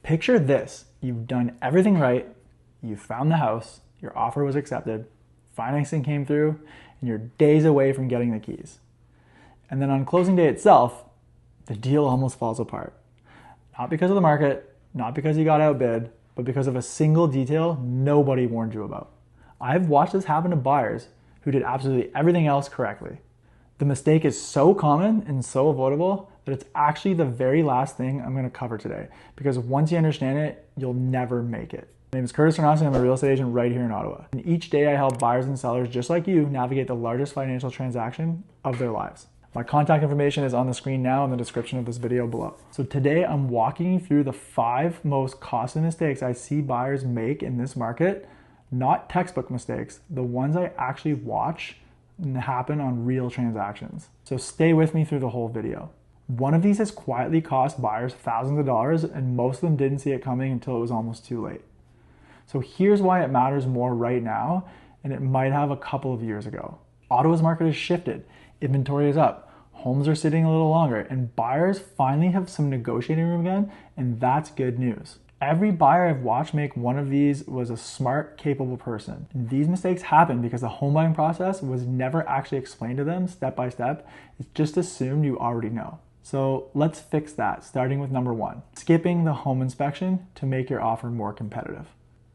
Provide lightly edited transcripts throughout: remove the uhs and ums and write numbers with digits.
Picture this, you've done everything right, you found the house, your offer was accepted, financing came through, and you're days away from getting the keys. And then on closing day itself, the deal almost falls apart. Not because of the market, not because you got outbid, but because of a single detail nobody warned you about. I've watched this happen to buyers who did absolutely everything else correctly. The mistake is so common and so avoidable that it's actually the very last thing I'm going to cover today, because once you understand it, you'll never make it. My name is Sernoskie, and I'm a real estate agent right here in Ottawa. And each day I help buyers and sellers just like you navigate the largest financial transaction of their lives. My contact information is on the screen now in the description of this video below. So today I'm walking you through the 5 most costly mistakes I see buyers make in this market, not textbook mistakes, the ones I actually watch happen on real transactions. So stay with me through the whole video. One of these has quietly cost buyers thousands of dollars, and most of them didn't see it coming until it was almost too late. So here's why it matters more right now, and it might have a couple of years ago. Ottawa's market has shifted. Inventory is up. Homes are sitting a little longer, and buyers finally have some negotiating room again, and that's good news. Every buyer I've watched make one of these was a smart, capable person. And these mistakes happen because the home buying process was never actually explained to them step by step. It's just assumed you already know. So let's fix that, starting with number 1, skipping the home inspection to make your offer more competitive.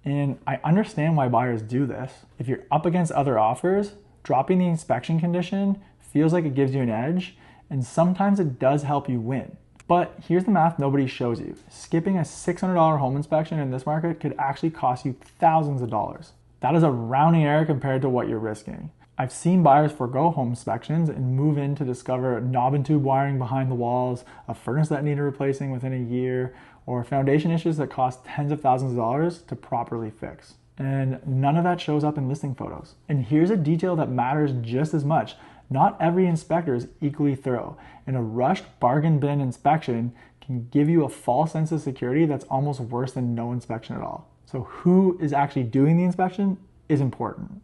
And I understand why buyers do this. If you're up against other offers, dropping the inspection condition feels like it gives you an edge, and sometimes it does help you win. But here's the math nobody shows you. Skipping a $600 home inspection in this market could actually cost you thousands of dollars. That is a rounding error compared to what you're risking. I've seen buyers forego home inspections and move in to discover knob and tube wiring behind the walls, a furnace that needed replacing within a year, or foundation issues that cost tens of thousands of dollars to properly fix. And none of that shows up in listing photos. And here's a detail that matters just as much. Not every inspector is equally thorough, and a rushed bargain bin inspection can give you a false sense of security that's almost worse than no inspection at all. So who is actually doing the inspection is important.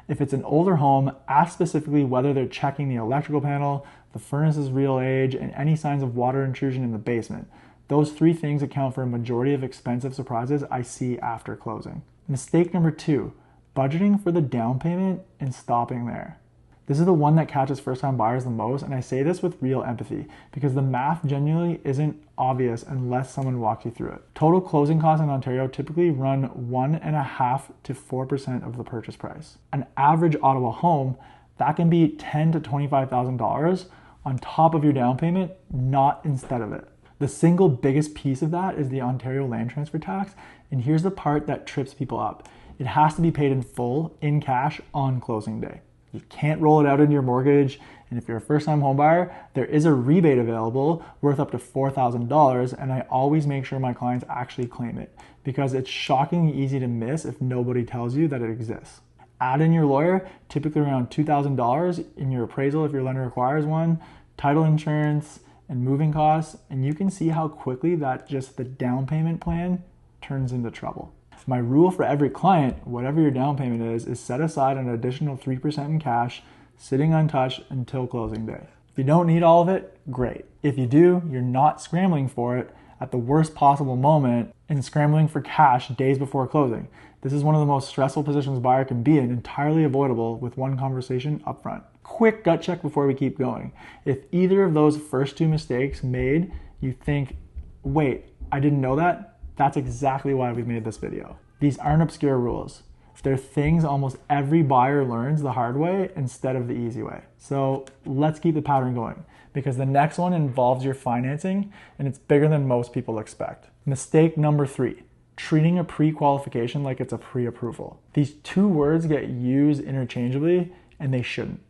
If it's an older home, ask specifically whether they're checking the electrical panel, the furnace's real age, and any signs of water intrusion in the basement. Those 3 things account for a majority of expensive surprises I see after closing. Mistake number 2, budgeting for the down payment and stopping there. This is the one that catches first-time buyers the most, and I say this with real empathy because the math genuinely isn't obvious unless someone walks you through it. Total closing costs in Ontario typically run 1.5% to 4% of the purchase price. An average Ottawa home, that can be $10,000 to $25,000 on top of your down payment, not instead of it. The single biggest piece of that is the Ontario land transfer tax, and here's the part that trips people up. It has to be paid in full, in cash, on closing day. You can't roll it out into your mortgage, and if you're a first-time home buyer, there is a rebate available worth up to $4,000, and I always make sure my clients actually claim it because it's shockingly easy to miss if nobody tells you that it exists. Add in your lawyer, typically around $2,000 in your appraisal if your lender requires one, title insurance, and moving costs, and you can see how quickly that just the down payment plan turns into trouble. My rule for every client, whatever your down payment is set aside an additional 3% in cash, sitting untouched until closing day. If you don't need all of it, great. If you do, you're not scrambling for it at the worst possible moment and scrambling for cash days before closing. This is one of the most stressful positions a buyer can be in, entirely avoidable with one conversation upfront. Quick gut check before we keep going. If either of those first 2 mistakes made you think, wait, I didn't know that, that's exactly why we've made this video. These aren't obscure rules. They're things almost every buyer learns the hard way instead of the easy way. So let's keep the pattern going because the next one involves your financing and it's bigger than most people expect. Mistake number 3, treating a pre-qualification like it's a pre-approval. These 2 words get used interchangeably and they shouldn't.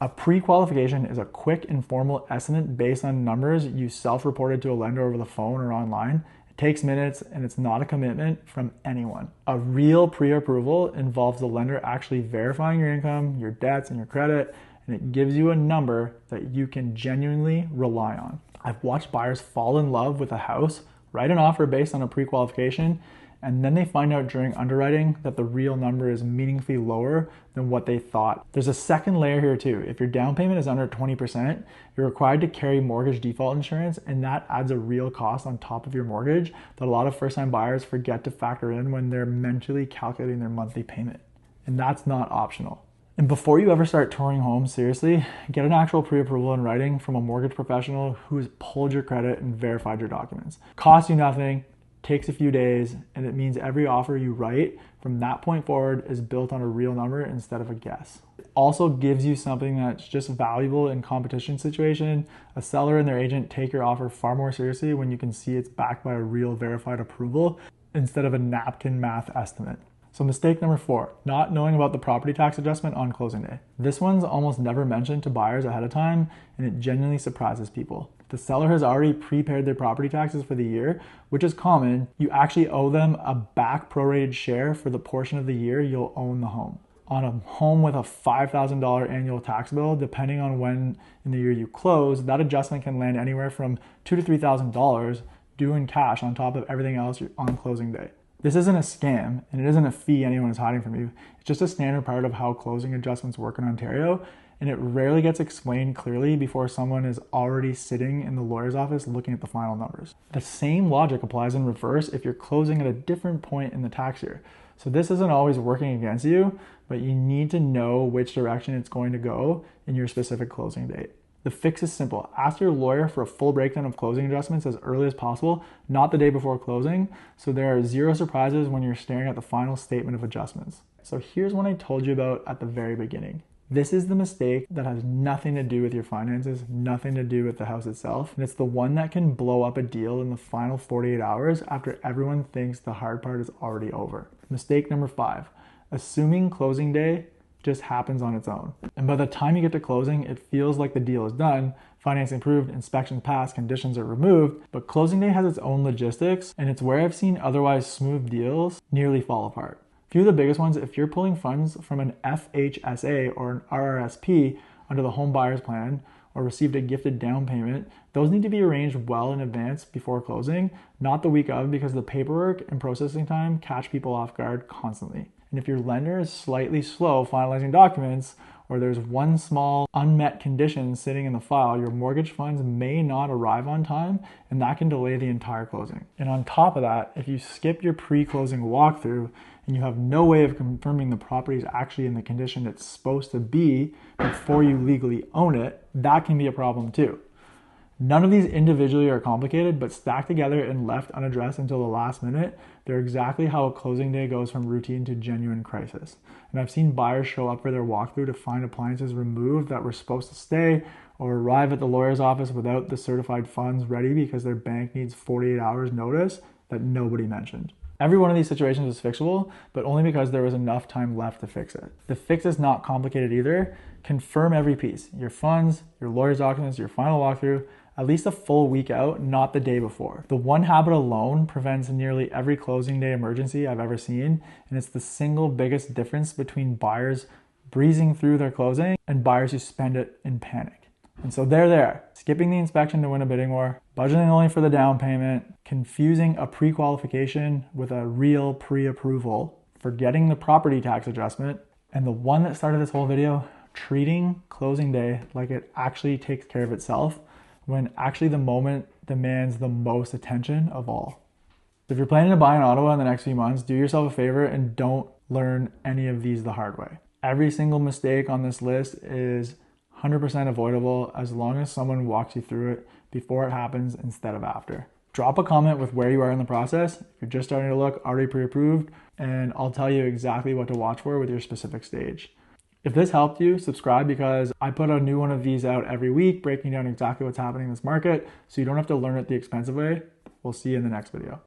A pre-qualification is a quick, informal estimate based on numbers you self-reported to a lender over the phone or online. Takes minutes and it's not a commitment from anyone. A real pre-approval involves the lender actually verifying your income, your debts, and your credit, and it gives you a number that you can genuinely rely on. I've watched buyers fall in love with a house, write an offer based on a pre-qualification, and then they find out during underwriting that the real number is meaningfully lower than what they thought. There's a second layer here too. If your down payment is under 20%, you're required to carry mortgage default insurance, and that adds a real cost on top of your mortgage that a lot of first-time buyers forget to factor in when they're mentally calculating their monthly payment. And that's not optional. And before you ever start touring homes seriously, get an actual pre-approval in writing from a mortgage professional who has pulled your credit and verified your documents. Costs you nothing, takes a few days, and it means every offer you write from that point forward is built on a real number instead of a guess. It also gives you something that's just valuable in competition situation. A seller and their agent take your offer far more seriously when you can see it's backed by a real verified approval instead of a napkin math estimate. So mistake number 4, not knowing about the property tax adjustment on closing day. This one's almost never mentioned to buyers ahead of time, and it genuinely surprises people. The seller has already prepaid their property taxes for the year, which is common. You actually owe them a back prorated share for the portion of the year you'll own the home. On a home with a $5,000 annual tax bill, depending on when in the year you close, that adjustment can land anywhere from $2,000 to $3,000 due in cash on top of everything else on closing day. This isn't a scam, and it isn't a fee anyone is hiding from you. It's just a standard part of how closing adjustments work in Ontario, and it rarely gets explained clearly before someone is already sitting in the lawyer's office looking at the final numbers. The same logic applies in reverse if you're closing at a different point in the tax year. So this isn't always working against you, but you need to know which direction it's going to go in your specific closing date. The fix is simple. Ask your lawyer for a full breakdown of closing adjustments as early as possible, not the day before closing, so there are zero surprises when you're staring at the final statement of adjustments. So here's one I told you about at the very beginning. This is the mistake that has nothing to do with your finances, nothing to do with the house itself, and it's the one that can blow up a deal in the final 48 hours after everyone thinks the hard part is already over. Mistake number 5, assuming closing day just happens on its own. And by the time you get to closing, it feels like the deal is done, financing approved, inspections passed, conditions are removed, but closing day has its own logistics, and it's where I've seen otherwise smooth deals nearly fall apart. A few of the biggest ones, if you're pulling funds from an FHSA or an RRSP under the home buyer's plan, or received a gifted down payment, those need to be arranged well in advance before closing, not the week of, because the paperwork and processing time catch people off guard constantly. And if your lender is slightly slow finalizing documents, or there's one small unmet condition sitting in the file, your mortgage funds may not arrive on time, and that can delay the entire closing. And on top of that, if you skip your pre-closing walkthrough and you have no way of confirming the property is actually in the condition it's supposed to be before you legally own it, that can be a problem too. None of these individually are complicated, but stacked together and left unaddressed until the last minute, they're exactly how a closing day goes from routine to genuine crisis. And I've seen buyers show up for their walkthrough to find appliances removed that were supposed to stay, or arrive at the lawyer's office without the certified funds ready because their bank needs 48 hours notice that nobody mentioned. Every one of these situations is fixable, but only because there was enough time left to fix it. The fix is not complicated either. Confirm every piece, your funds, your lawyer's documents, your final walkthrough, at least a full week out, not the day before. The one habit alone prevents nearly every closing day emergency I've ever seen, and it's the single biggest difference between buyers breezing through their closing and buyers who spend it in panic. And so they're there, skipping the inspection to win a bidding war, budgeting only for the down payment, confusing a pre-qualification with a real pre-approval, forgetting the property tax adjustment, and the one that started this whole video, treating closing day like it actually takes care of itself, when actually the moment demands the most attention of all. If you're planning to buy in Ottawa in the next few months, do yourself a favor and don't learn any of these the hard way. Every single mistake on this list is 100% avoidable as long as someone walks you through it before it happens instead of after. Drop a comment with where you are in the process. If you're just starting to look, already pre-approved, and I'll tell you exactly what to watch for with your specific stage. If this helped you, subscribe, because I put a new one of these out every week, breaking down exactly what's happening in this market, so you don't have to learn it the expensive way. We'll see you in the next video.